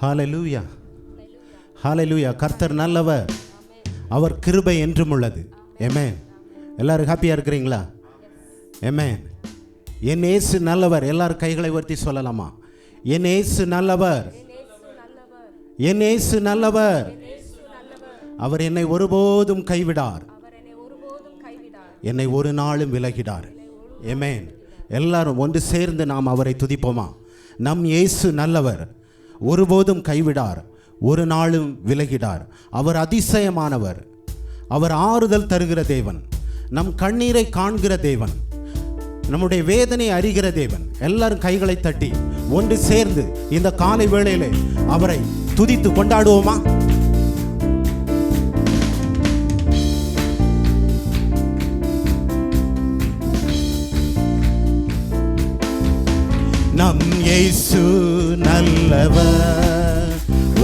ஹல்லேலூயா, ஹல்லேலூயா. கர்த்தர் நல்லவர், அவர் கிருபை என்றும் உள்ளது. ஆமென். எல்லாரும் ஹாப்பியாக இருக்கிறீங்களா? ஆமென். என் இயேசு நல்லவர். எல்லாரும் கைகளை உயர்த்தி சொல்லலாமா? என் இயேசு நல்லவர், என் இயேசு நல்லவர். அவர் என்னை ஒருபோதும் கைவிடார், என்னை ஒரு நாளும் விலகிடார். ஆமென். எல்லாரும் ஒன்று சேர்ந்து நாம் அவரை துதிப்போமா? நம் இயேசு நல்லவர், ஒருபோதும் கைவிடார், ஒரு நாளும் விலகிடார். அவர் அதிசயமானவர், அவர் ஆறுதல் தருகிற தேவன், நம் கண்ணீரை காண்கிற தேவன், நம்முடைய வேதனை அறிகிற தேவன். எல்லாரும் கைகளை தட்டி ஒன்று சேர்ந்து இந்த காலை வேளையிலே அவரை துதித்து கொண்டாடுவோமா? நம் இயேசு நல்லவர்,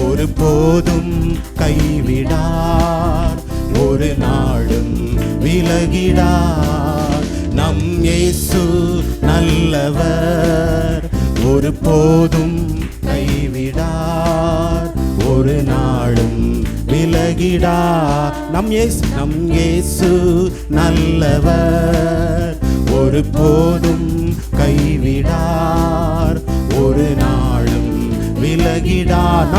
ஒருபோதும் கைவிடார், ஒரு நாளும் விலகிடார். நம் இயேசு நல்லவர், ஒருபோதும் கைவிடார், ஒரு நாளும் விலகிடார். நம் இயேசு நல்லவர், ஒருபோதும் கைவிடார், ஒரு நாளும் விலகிடார்.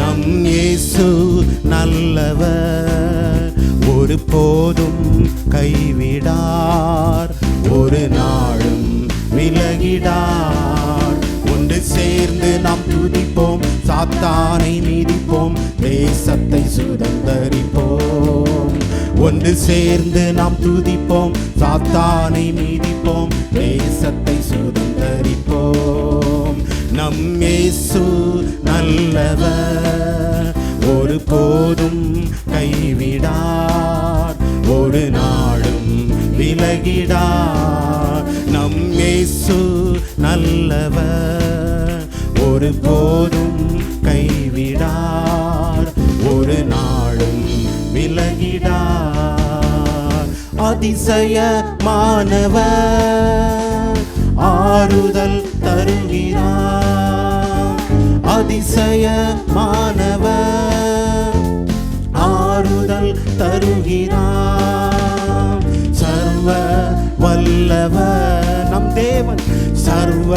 நம் இயேசு நல்லவர், ஒருபோதும் கைவிடார், ஒரு நாளும் விலகிடார். ஒன்று சேர்ந்து நாம் துதிப்போம், சாத்தானை மீதிப்போம், தேசத்தை சுதந்தரிப்போம். ஒன்று சேர்ந்து நாம் துதிப்போம், சாத்தானை மீதிப்போம், தேசத்தை சுதந்தரிப்போம். நம் இயேசு நல்லவர், ஒருபோதும் கைவிடார், ஒரு நாளும் விலகிடார். நம் இயேசு நல்லவர், ஒருபோதும் கைவிடார், ஒரு நாளும் விலகிடார். அதிசயமானவர், ஆறுதல் தருகிறார். அதிசயமானவர், ஆறுதல் தருகிறார். சர்வ வல்லவர் நம் தேவன், சர்வ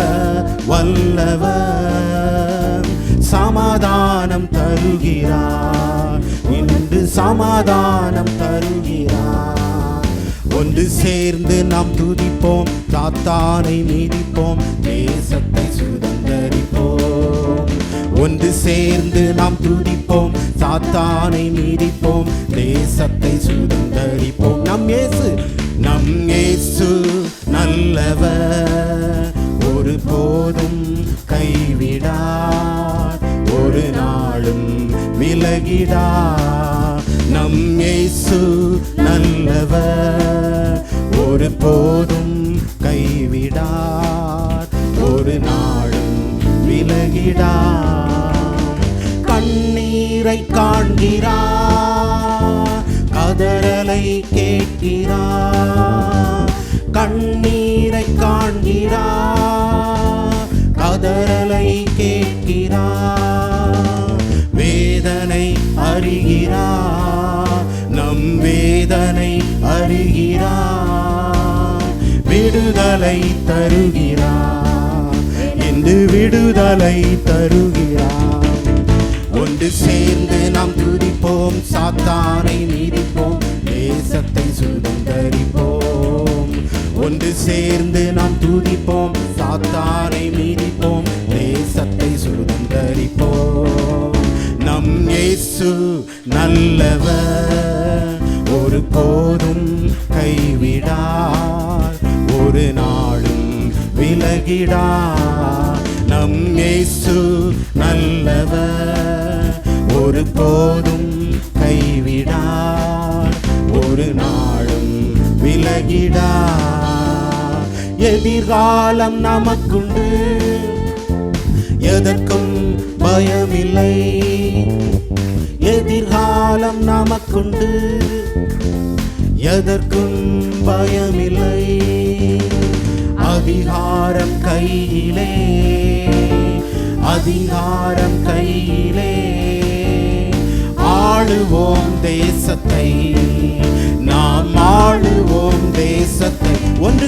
வல்லவர், சமாதானம் தருகிறார், இன்று சமாதானம் தருகிறார். ஒன்று சேர்ந்து நாம் துதிப்போம், சாத்தானை மீதிப்போம், தேசத்தை சுதந்தரிப்போம். ஒன்று சேர்ந்து நாம் துதிப்போம், சாத்தானை மீதிப்போம், தேசத்தை சுதந்தரிப்போம். நம் இயேசு நல்லவர், ஒருபோதும் கைவிடார், ஒரு நாளும் விலகிடார். நம் இயேசு நல்லவர், ஒருபோதும் கைவிடார், ஒரு நாளும் விலகிடார். கண்ணீரை காண்கிறார், கதறலை கேட்கிறார். கண்ணீரை காண்கிறார், கதறலை கேட்கிறார். வேதனை அறிகிறார், நம் வேதனை அறிகிறார். விடுதலை தருகிறார், இன்று விடுதலை தருகிறார். ஒன்று சேர்ந்து நாம் துதிப்போம், சாத்தானை மீதிப்போம், தேசத்தை சுதந்தரிப்போம். ஒன்று சேர்ந்து நாம் துதிப்போம், சாத்தானை மீதிப்போம், தேசத்தை சுதந்தரிப்போம். நம் இயேசு நல்லவர், ஒருபோதும் கைவிடார், ஒரு நாளும் விலகிடார். நம் இயேசு நல்லவர், ஒருபோதும் கைவிடார், ஒரு நாளும் விலகிடார். எதிர்காலம் நமக்குண்டு, எதற்கும் பயமில்லை. எதிர்காலம் நமக்குண்டு, எதற்கும் பயமில்லை. அதிகாரம் கையிலே, அதிகாரம் கையிலே, ஆளுவோம் தேசத்தை, நாம் ஆளுவோம் தேசத்தை. ஒன்று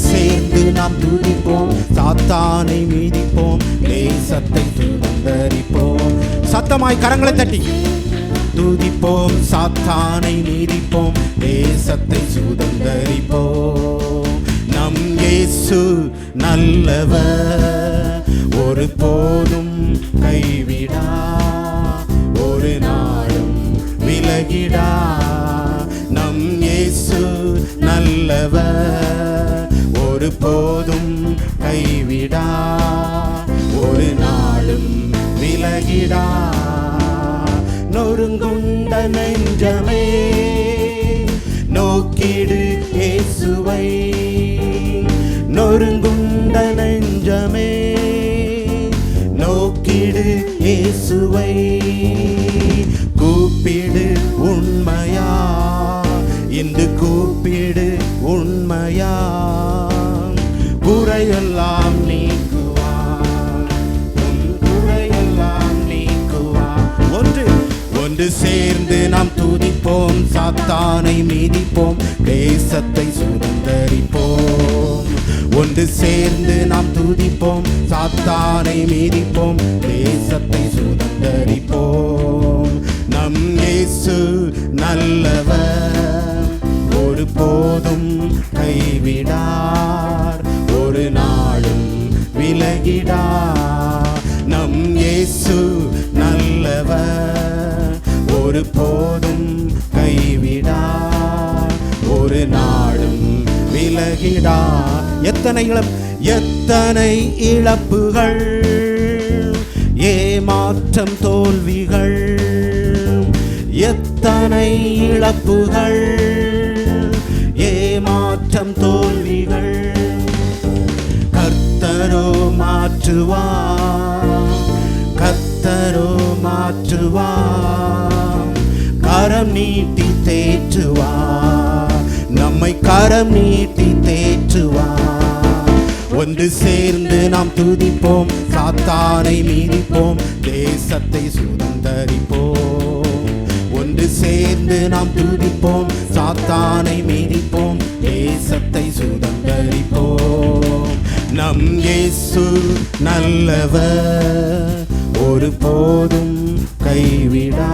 சேர்ந்து நாம் துதிப்போம், சாத்தானை மீதிப்போம், தேசத்தை சுதந்தரிப்போம். சத்தமாய் கரங்களை தட்டி துதிப்போம், சாத்தானை மீதிப்போம், தேசத்தை சுதந்தரிப்போம். நம் இயேசு நல்லவர், ஒரு போதும் கைவிடா, ஒரு நாளும் விலகிடா. நம் இயேசு நல்லவர், ஒரு போதும் கைவிடா, ஒரு நாளும் விலகிடா. நொறுங்குண்ட நெஞ்சமே நோக்கிடு இயேசுவை, நொறுங்குண்ட நெஞ்சமே நோக்கிடு இயேசுவை. கூப்பிடு உண்மையா, இன்று கூப்பிடு உண்மையா, குறையெல்லாம் நீக்குவார், உன் குறையெல்லாம் நீக்குவார். ஒன்று சேர்ந்து நாம் துதிப்போம், சாத்தானை மீதிப்போம், தேசத்தை சுதந்தரிப்போம். ஒன்று சேர்ந்து நாம் துதிப்போம், சாத்தானை மீதிப்போம், தேசத்தை சுதந்தரிப்போம். நம் இயேசு நல்லவர், ஒரு போதும் கைவிடார், ஒரு நாளும் விலகிடார். நம் இயேசு நல்லவர், ஒரு போதும் கைவிடார், ஒரு நாளும் விலகிடார். எத்தனை இழப்புகள், ஏமாற்றம் தோல்விகள், எத்தனை இழப்புகள், ஏமாற்றம் தோல்விகள். கர்த்தரோ மாற்றுவார், கர்த்தரோ மாற்றுவார், கரம் நீட்டி தேற்றுவார், நம்மை கரம் நீட்டி தேற்றுவார். ஒன்று சேர்ந்து நாம் துதிப்போம், சாத்தானை மீதிப்போம், தேசத்தை சுதந்தரிப்போம். ஒன்று சேர்ந்து நாம் துதிப்போம், சாத்தானை மீதிப்போம், தேசத்தை சுதந்தரிப்போம். நம் இயேசு நல்லவர், ஒரு போதும் கைவிடா,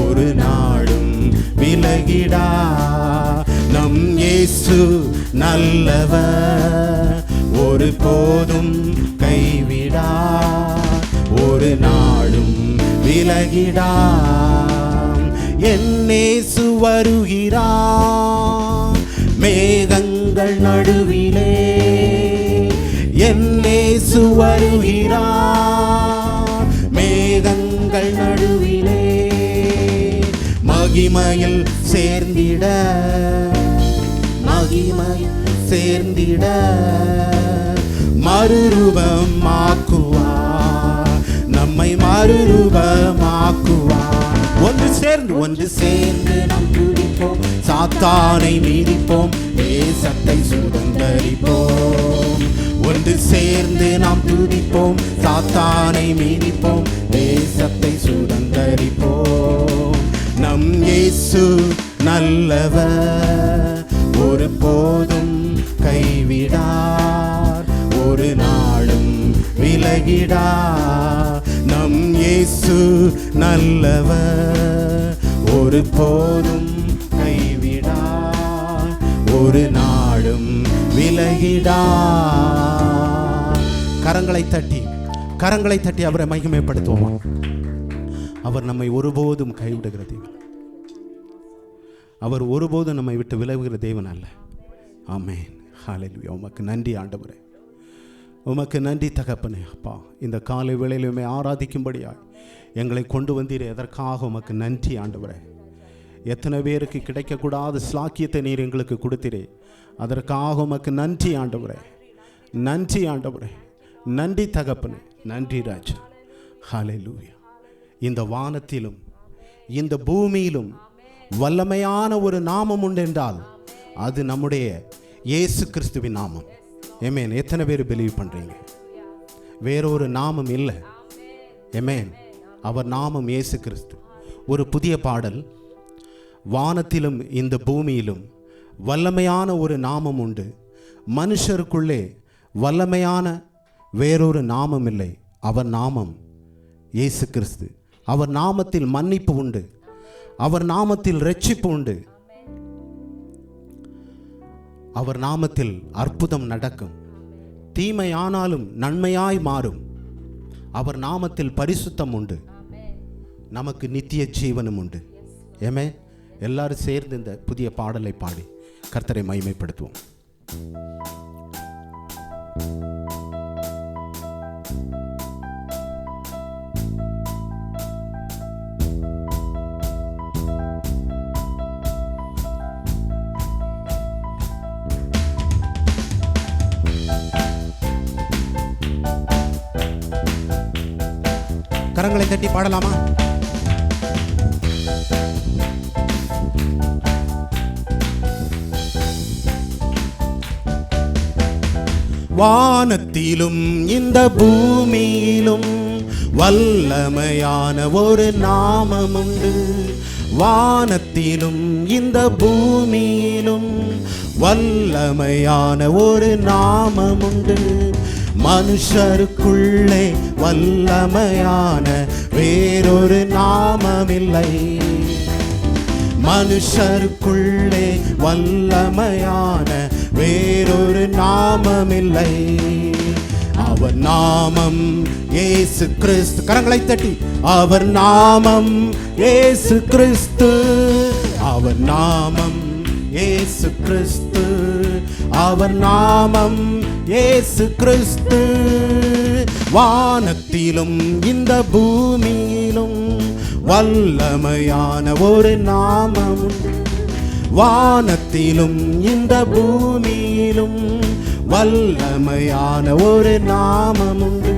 ஒரு நாளும் விலகிடா. நம் இயேசு நல்லவர், ஒரு போதும் கைவிடா, ஒரு நாளும் விலகிடா. என் இயேசு வருகிறார் மேகங்கள் நடுவிலே, என் இயேசு வருகிறார் மேகங்கள் நடுவிலே. மகிமையில் சேர்ந்திட, மகிமையில் சேர்ந்திட, மறுரூபமாக்குவார், நம்மை மறுரூபமாக்குவார். ஒன்று சேர்ந்து நாம் துதிப்போம், சாத்தானை மீதிப்போம், தேசத்தை சுதந்தரிப்போம். ஒன்று சேர்ந்து நாம் துதிப்போம், சாத்தானை மீதிப்போம், தேசத்தை சுதந்தரிப்போம். நம் இயேசு நல்லவர், ஒரு போதும் கைவிடார், ஒரு நாளும் விலகிடார். நம் இயேசு நல்லவர், ஒரு போதும் கைவிடார், ஒரு நாளும் விலகிடார். கரங்களை தட்டி அவரை மகிமைப்படுத்துவோமா? அவர் நம்மை ஒருபோதும் கைவிடுகிற தேவன், அவர் ஒருபோதும் நம்மை விட்டு விலகுகிற தேவன் அல்ல. ஆமென், ஹல்லேலூயா. உமக்கு நன்றி ஆண்டவரே, உமக்கு நன்றி தகப்பனே. அப்பா, இந்த காலை வேளையிலுமே ஆராதிக்கும்படியாய் எங்களை கொண்டு வந்தீரே, எதற்காக உமக்கு நன்றி ஆண்டவரே. எத்தனை பேருக்கு கிடைக்கக்கூடாத ஸ்லாக்கியத்தை நீர் எங்களுக்கு கொடுத்தீரே, அதற்காக உமக்கு நன்றி ஆண்டவரே. நன்றி ஆண்டவரே, நன்றி தகப்பனே, நன்றி ராஜா. ஹல்லேலூயா. இந்த வானத்திலும் இந்த பூமியிலும் வல்லமையான ஒரு நாமம் உண்டு என்றால் அது நம்முடைய இயேசு கிறிஸ்துவின் நாமம். ஆமென். எத்தனை பேர் பிலீவ் பண்ணுறீங்க? வேறொரு நாமம் இல்லை. ஆமென். அவர் நாமம் இயேசு கிறிஸ்து. ஒரு புதிய பாடல். வானத்திலும் இந்த பூமியிலும் வல்லமையான ஒரு நாமம் உண்டு, மனுஷருக்குள்ளே வல்லமையான வேறொரு நாமம் இல்லை, அவர் நாமம் இயேசு கிறிஸ்து. அவர் நாமத்தில் மன்னிப்பு உண்டு, அவர் நாமத்தில் இரட்சிப்பு உண்டு, அவர் நாமத்தில் அற்புதம் நடக்கும், தீமையானாலும் நன்மையாய் மாறும், அவர் நாமத்தில் பரிசுத்தம் உண்டு, நமக்கு நித்திய ஜீவனும் உண்டு. ஏமே எல்லாரும் சேர்ந்து இந்த புதிய பாடலை பாடி கர்த்தரை மகிமைப்படுத்துவோம். கரங்களை தட்டி பாடலாமா? வானத்திலும் இந்த பூமியிலும் வல்லமையான ஒரு நாமம் உண்டு, வானத்திலும் இந்த பூமியிலும் வல்லமையான ஒரு நாமம் உண்டு, மனுஷருக்குள்ளே வல்லமையான வேறொரு நாமமில்லை, மனுஷருக்குள்ளே வல்லமையான வேறொரு நாமமில்லை, அவர் நாமம் இயேசு கிறிஸ்து. கரங்களை தட்டி அவர் நாமம் இயேசு கிறிஸ்து, அவர் நாமம் இயேசு கிறிஸ்து, அவர் நாமம் இயேசு கிறிஸ்து. வானத்திலும் இந்த பூமியிலும் வல்லமையான ஒரு நாமம், வானத்திலும் இந்த பூமியிலும் வல்லமையான ஒரு நாமம் உண்டு,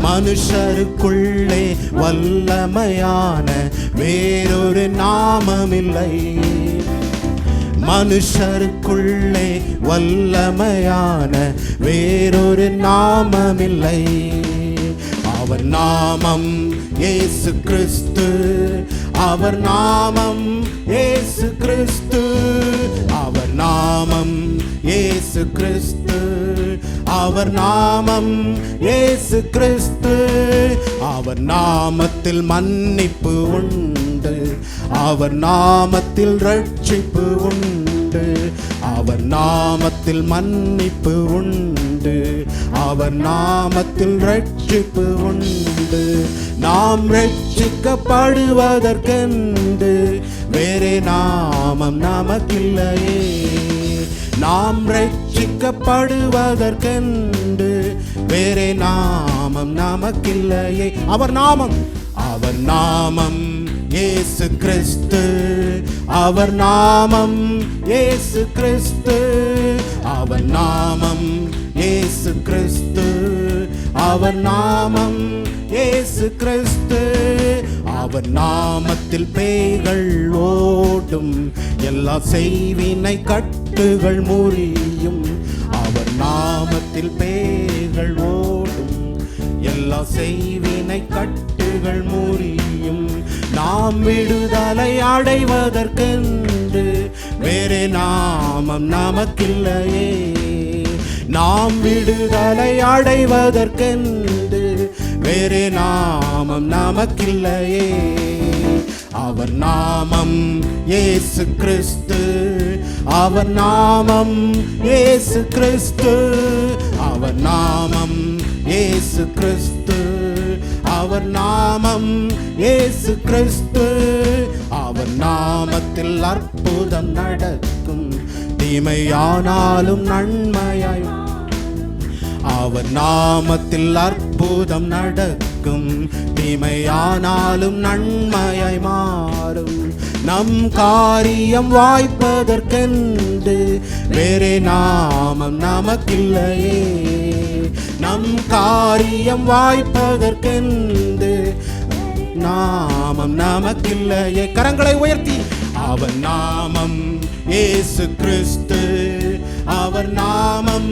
மனுஷருக்குள்ளே வல்லமையான வேறொரு நாமமில்லை, மனுஷருக்குள்ளே வல்லமையான வேறொரு நாமமில்லை, அவர் நாமம் இயேசு கிறிஸ்து, அவர் நாமம் இயேசு கிறிஸ்து, அவர் நாமம் இயேசு கிறிஸ்து, அவர் நாமம் இயேசு கிறிஸ்து, அவர் நாமத்தில் மன்னிப்பு உண்டு, அவர் நாமத்தில் இரட்சிப்பு உண்டு, அவர் நாமத்தில் மன்னிப்பு உண்டு, அவர் நாமத்தில் இரட்சிப்பு உண்டு, நாம் ரட்சிக்கப்படுவதற்கென்று வேறே நாமம் நமக்கில்லையே, நாம் ரட்சிக்கப்படுவதற்கென்று வேறே நாமம் நமக்கில்லையே, அவர் நாமம், அவர் நாமம் இயேசு கிறிஸ்து, அவர் நாமம் இயேசு கிறிஸ்து, அவர் நாமம் இயேசு கிறிஸ்து, அவர் நாமம் இயேசு கிறிஸ்து, அவர் நாமத்தில் பேய்கள் ஓடும், எல்லா செய்வினை கட்டுகள் முறியும், அவர் நாமத்தில் பேய்கள் ஓடும், எல்லா செய்வினை கட்டுகள் முறியும், நாம் விடுதலை அடைவதற்கென்று வேறே நாமம் நமக்கில்லையே, நாம் விடுதலை அடைவதற்கென்று வேறே நாமம் நமக்கில்லையே, அவர் நாமம் இயேசு கிறிஸ்து, அவர் நாமம் இயேசு கிறிஸ்து, அவர் நாமம் இயேசு கிறிஸ்து, அவர் நாமம் இயேசு கிறிஸ்து, அவர் நாமத்தில் அற்புதம் நடக்கும், தீமையானாலும் நன்மையாய், அவர் நாமத்தில் அற்புதம் நடக்கும், தீமையானாலும் நன்மையாய் மாறும், நம் காரியம் வாய்ப்பதற்கென்று வேறே நாமம் நமக்கில்லையே, நம் காரியம் வாய்ப்பதற்கென்று நாமம் நமக்கில்லையே, கரங்களை உயர்த்தி அவர் நாமம் இயேசு கிறிஸ்து, அவர் நாமம்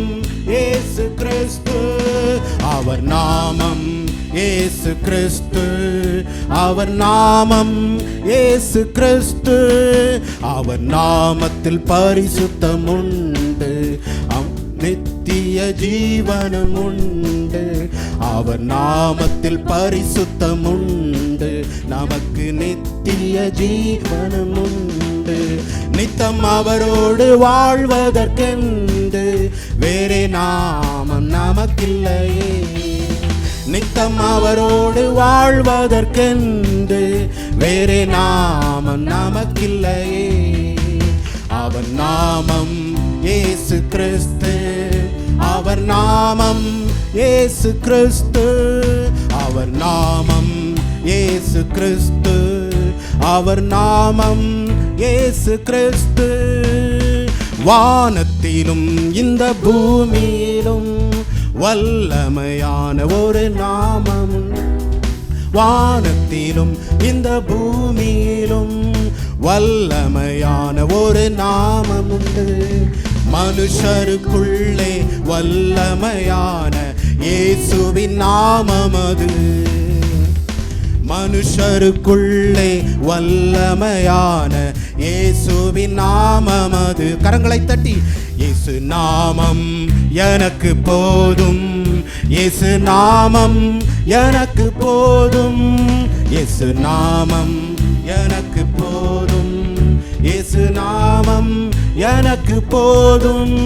இயேசு கிறிஸ்து. அவர் நாமம் இயேசு கிறிஸ்து. அவர் நாமம் இயேசு கிறிஸ்து. அவர் நாமத்தில் பரிசுத்தம் உண்டு, நித்திய ஜீவனம் உண்டு. அவர் நாமத்தில் பரிசுத்தம் உண்டு, நமக்கு நித்திய ஜீவனம் உண்டு. நித்தம் அவரோடு வாழ்வதற்கென்று வேறே நாமம் நமக்கில்லையே. நித்தம் அவரோடு வாழ்வதற்கென்று வேறே நாமம் நமக்கில்லையே. அவர் நாமம் இயேசு கிறிஸ்து. அவர் நாமம் இயேசு கிறிஸ்து. அவர் நாமம் இயேசு கிறிஸ்து. அவர் நாமம் இயேசு கிறிஸ்து. வானத்திலும் இந்த பூமியிலும் வல்லமையான ஒரு நாமம். வானத்திலும் இந்த பூமியிலும் வல்லமையான ஒரு நாமம் உண்டு. மனுஷருக்குள்ளே வல்லமையான இயேசுவின் நாமம் அது. மனுஷருக்குள்ளே வல்லமையான இயேசுவின் நாமம் அது. கரங்களை தட்டி, இயேசு நாமம் எனக்கு போதும், இயேசு நாமம் எனக்கு போதும், இயேசு நாமம் எனக்கு போதும், இயேசு நாமம் எனக்கு போதும்.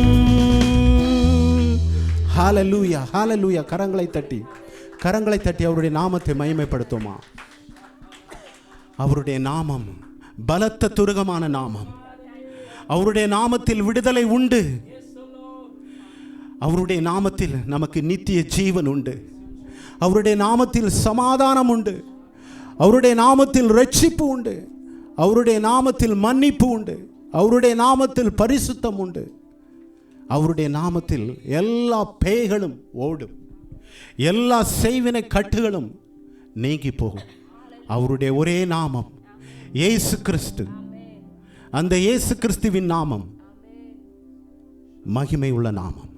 ஹல்லேலூயா, ஹல்லேலூயா. கரங்களை தட்டி அவருடைய நாமத்தை மகிமைப்படுத்துமா. அவருடைய நாமம் பலத்த துருகமான நாமம். அவருடைய நாமத்தில் விடுதலை உண்டு. அவருடைய நாமத்தில் நமக்கு நித்திய ஜீவன் உண்டு. அவருடைய நாமத்தில் சமாதானம் உண்டு. அவருடைய நாமத்தில் ரட்சிப்பு உண்டு. அவருடைய நாமத்தில் மன்னிப்பு உண்டு. அவருடைய நாமத்தில் பரிசுத்தம் உண்டு. அவருடைய நாமத்தில் எல்லா பேய்களும் ஓடும், எல்லா செய்வினை கட்டுகளும் நீங்கி போகும். அவருடைய ஒரே நாமம் இயேசு கிறிஸ்து. அந்த இயேசு கிறிஸ்துவின் நாமம் மகிமை உள்ள நாமம்.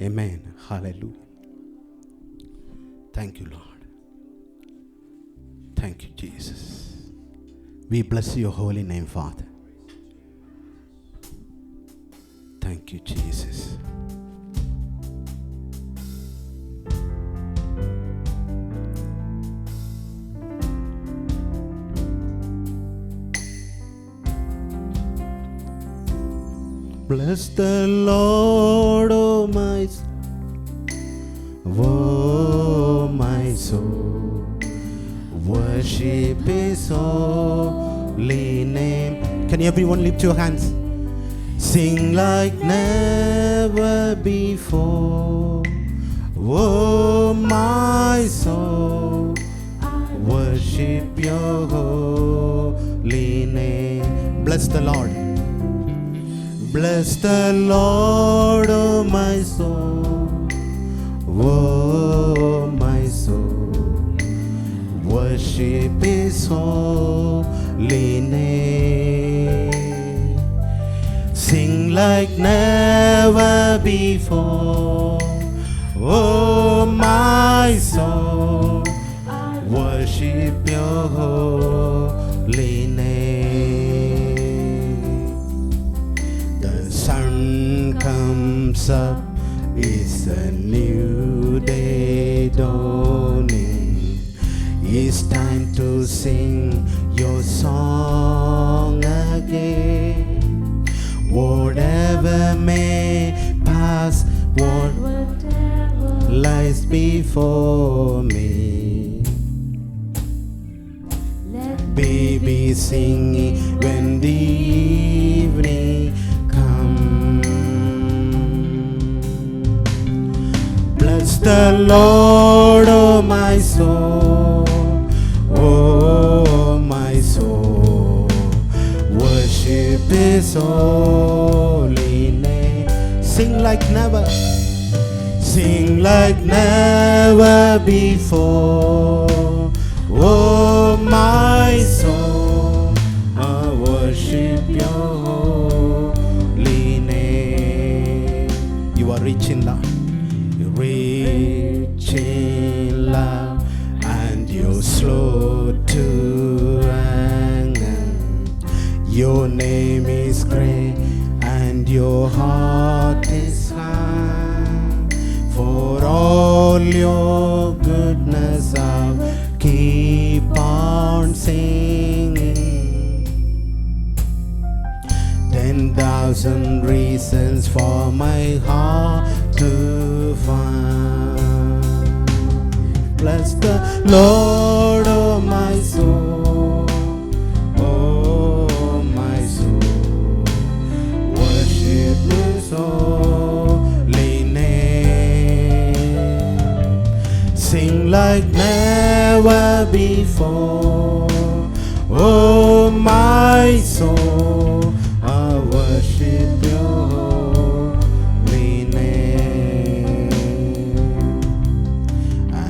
ஆமென். ஹல்லேலூயா. Thank you, Lord. Thank you, Jesus. We bless your holy name, Father. Thank you, Jesus. Bless the Lord, oh my soul, oh my soul, worship His holy name. Can everyone lift your hands? Sing like never before, oh my soul, worship your holy name. Bless the Lord. Bless the Lord, oh my soul, oh my soul, worship His holy name. Sing like never before, oh my soul, worship your holy name. The sun comes up, it's a new day dawning. It's time to sing your song again. Whatever may pass, what lies before me. Baby singing when the evening comes. Bless the Lord, oh my soul, oh my soul, worship His holy name. Sing like never, sing like never before, oh my soul, I worship your holy name. You are rich in love. slow to anger. Your name is great and your heart is kind. For all your goodness I'll keep on singing. 10,000 reasons for my heart to find. Bless the Lord, oh my soul, oh my soul. Worship His holy name. Sing like never before, oh my soul. I worship your holy name.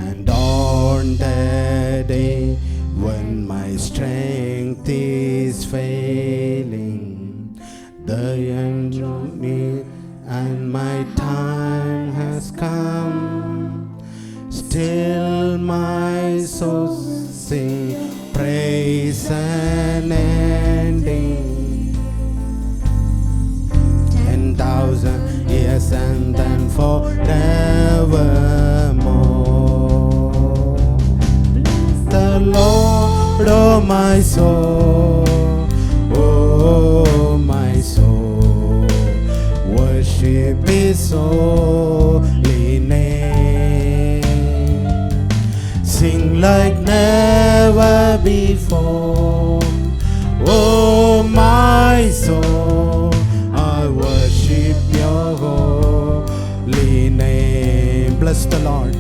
And on that day when my strength is failing, the end of me and my time has come, still my soul sing praise unending. 10,000 years and then forevermore. Bless the Lord, oh my soul, oh my soul. Worship His holy name. Sing like never before, oh my soul. I worship your holy name. Bless the Lord.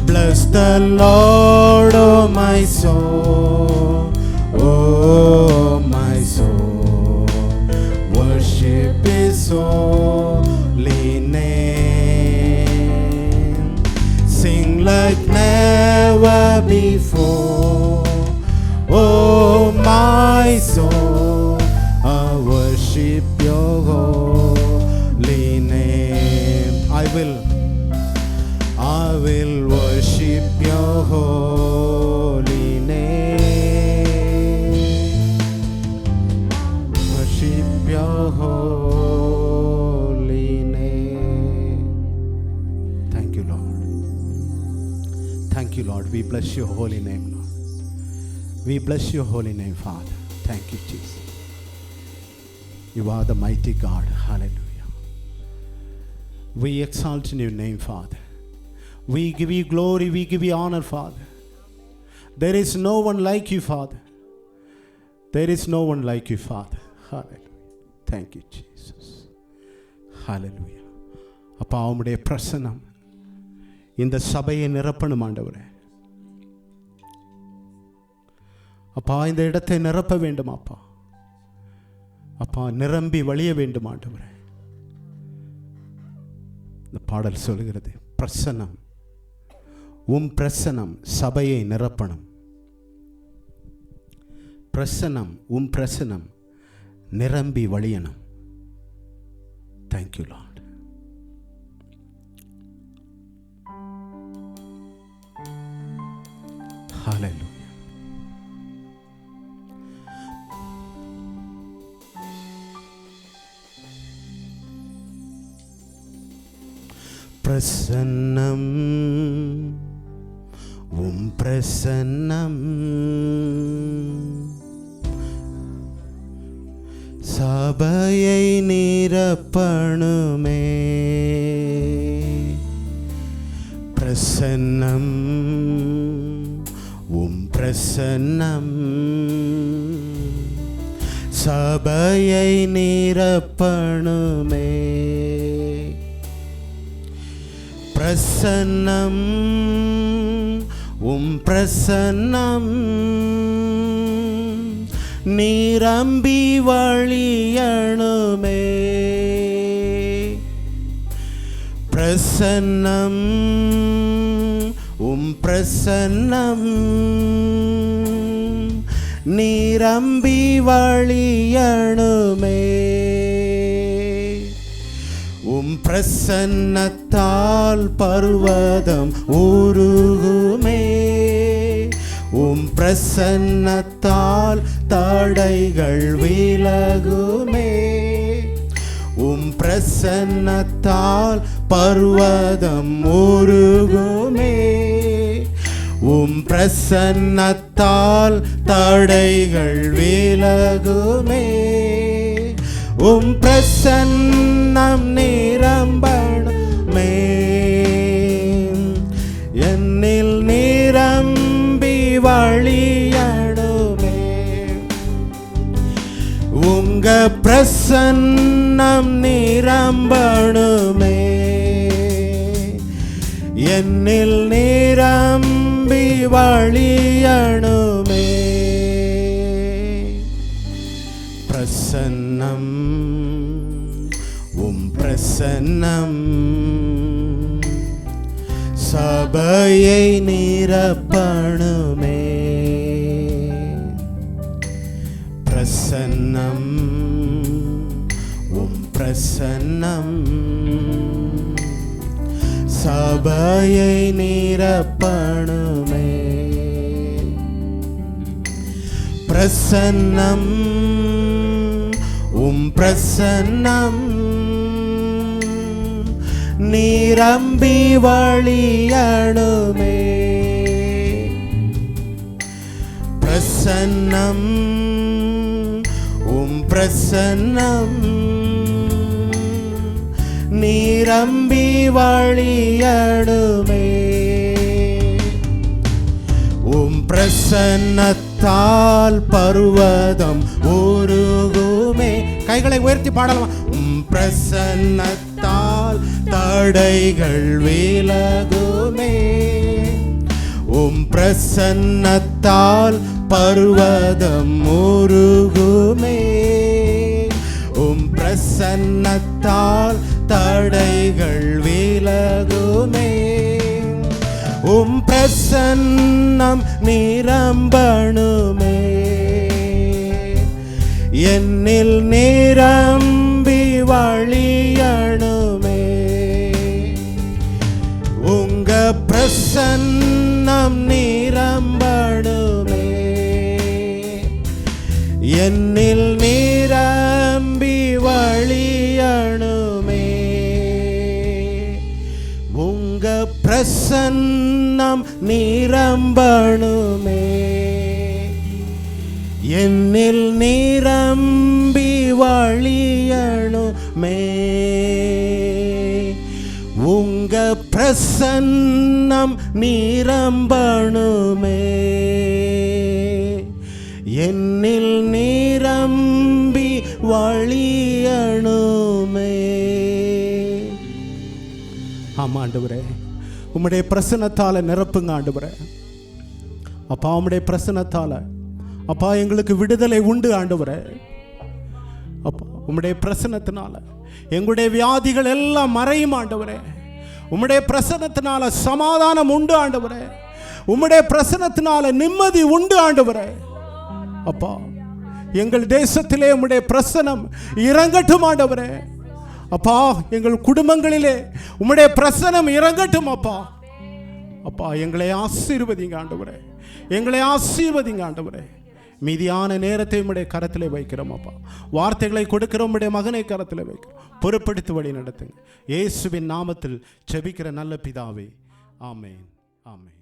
Bless the Lord, oh my soul, oh my soul. Worship His holy name. Sing like never before, oh my soul. I worship your holy name. I will worship your holy name. Worship your holy name. Thank you, Lord. Thank you, Lord. We bless your holy name, Lord. We bless your holy name, Father. Thank you, Jesus. You are the mighty God. Hallelujah. We exalt in your name, Father. We give you glory. We give you honor, Father. There is no one like you, Father. There is no one like you, Father. Hallelujah. Thank you, Jesus. Hallelujah. அப்பா உம்முடைய பிரசன்னம் இந்த சபையை நிரப்பணும் ஆண்டவரே. அப்பா இந்த இடத்தை நிரப்ப வேண்டும் அப்பா. அப்பா நிரம்பி வழிய வேண்டும் ஆண்டவரே. இந்த பாடல் சொல்கிறது பிரசன்னம், உம் பிரசன்னம் சபையை நிரப்பணும். பிரசன்னம், உம் பிரசன்னம் நிரம்பி வழியணும். Thank you Lord. ஹல்லேலூயா. பிரசன்னம், உம் பிரசன்னம் சபையை நிரப்பணுமே. பிரசன்னம், உம் பிரசன்னம் சபையை நிரப்பணுமே. பிரசன்னம், உம் பிரசன்னம் நிரம்பி வழியணுமே. பிரசன்னம், உம் பிரசன்னம் நிரம்பி வழியணுமே. உம் பிரசன்னத்தால் பர்வதம் உருகுமே. பிரசன்னத்தால் தடைகள் விலகுமே. பிரசன்னத்தால் பர்வதம் உருகுமே. பிரசன்னத்தால் தடைகள் விலகுமே. பிரசன்னம் நிரம்பணுமே. என்னில் நிரம்பி வழியணுமே. உங்க பிரசன்னம் நிரம்பணுமே. என்னில் நிரம்பி வழியணுமே. பிரசன்னம் பிரசன்னம் சபையை நிரப்பணுமே. பிரசன்னம் பிரசன்னம் சபையை நிரப்பணுமே. பிரசன்னம் பிரசன்னம் நிரம்பி வழியணுமே. பிரசன்னம் பிரசன்னம் நிரம்பி வழியணுமே. பிரசன்னத்தால் பர்வதம் உருகுமே. கைகளை உயர்த்தி பாடலாம். பிரசன்னத்தால் தடைகள் விலகுமே. பிரசன்னத்தால் பர்வதம் உருகுமே. பிரசன்னத்தால் தடைகள் விலகுமே. பிரசன்னம் நிரம்பணுமே. என்னில் நிரம்பி வழியணுமே. உங்க பிரசன்னம் நிரம்பணுமே. என்னில் நிரம்பி வழியணுமே. உங்க பிரசன்னம் நிரம்பணுமே. என்னில் நிரம்பி வழியணுமே. உங்க பிரசன்னம் நிரம்பணுமே. என்னில் நிரம்பி வழியணுமே. ஆமா ஆண்டவரே, உம்முடைய பிரசன்னத்தால நிரப்புங்க ஆண்டவரே. அப்பா, உம்முடைய பிரசன்னத்தால அப்பா எங்களுக்கு விடுதலை உண்டு ஆண்டவரே. அப்பா, உம்முடைய பிரசன்னத்தினால எங்களுடைய வியாதிகள் எல்லாம் மறையும் ஆண்டவரே. உம்முடைய பிரசன்னத்தினால சமாதானம் உண்டு ஆண்டவரே. உம்முடைய பிரசன்னத்தினால நிம்மதி உண்டு ஆண்டவரே. அப்பா, எங்கள் தேசத்திலே உம்முடைய பிரசன்னம் இறங்கட்டும் ஆண்டவரே. அப்பா, எங்கள் குடும்பங்களிலே உம்முடைய பிரசன்னம் இறங்கட்டும் அப்பா. அப்பா, எங்களை ஆசீர்வதிங்க ஆண்டவரே. எங்களை ஆசீர்வதிங்க ஆண்டவரே. மீதியான நேரத்தை உம்முடைய கரத்திலே வைக்கிறோம் அப்பா. வார்த்தைகளை கொடுக்கிறோம், உம்முடைய மகனை கரத்திலே வைக்கிறோம். பொறுப்படுத்தி வழி நடத்துங்க. இயேசுவின் நாமத்தில் ஜெபிக்கிற நல்ல பிதாவே, ஆமென், ஆமென்.